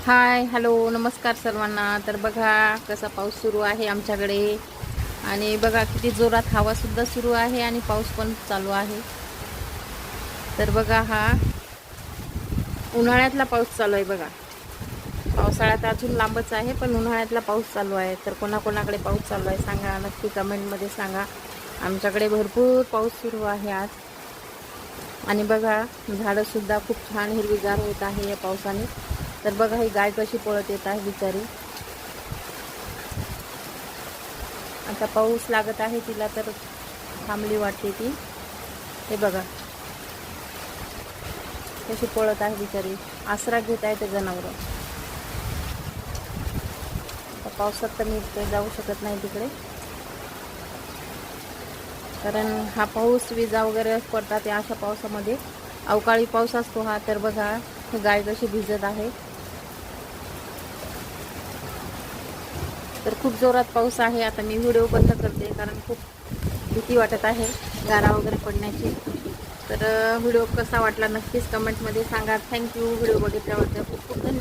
Hi hello नमस्कार सर्वांना. तर बघा कसा पाऊस सुरू आहे आमच्याकडे. आणि बघा किती जोरात हवासुद्धा सुरू आहे आणि पाऊस पण चालू आहे. तर बघा हा उन्हाळ्यातला पाऊस चालू आहे. बघा पावसाळ्यात अजून लांबच आहे, पण उन्हाळ्यातला पाऊस चालू आहे. तर कोणाकोणाकडे पाऊस चालू आहे सांगा, नक्की कमेंटमध्ये सांगा. आमच्याकडे भरपूर पाऊस सुरू आहे आज. आणि बघा झाडंसुद्धा खूप छान हिरवीगार होत आहे या पावसाने. तर बघा ही गाय कशी पळत येत आहे बिचारी. आता पाऊस लागत आहे तिला, तर थांबली वाटते ती. हे बघा कशी पळत आहे बिचारी, आसरा घेत आहे ते जनावरं. आता पावसात तर मी जाऊ शकत नाही तिकडे, कारण हा पाऊस विजा वगैरे पडतात या अशा पावसामध्ये. अवकाळी पाऊस असतो हा. तर बघा ही गाय कशी भिजत आहे. तर खूप जोरात पाऊस आहे. आता मी व्हिडिओ बंद करते, कारण खूप भीती वाटत आहे गारा वगैरे पडण्याची. तर व्हिडिओ कसा वाटला नक्कीच कमेंटमध्ये सांगा. थँक्यू व्हिडिओ बघितल्याबद्दल. खूप खूप धन्यवाद.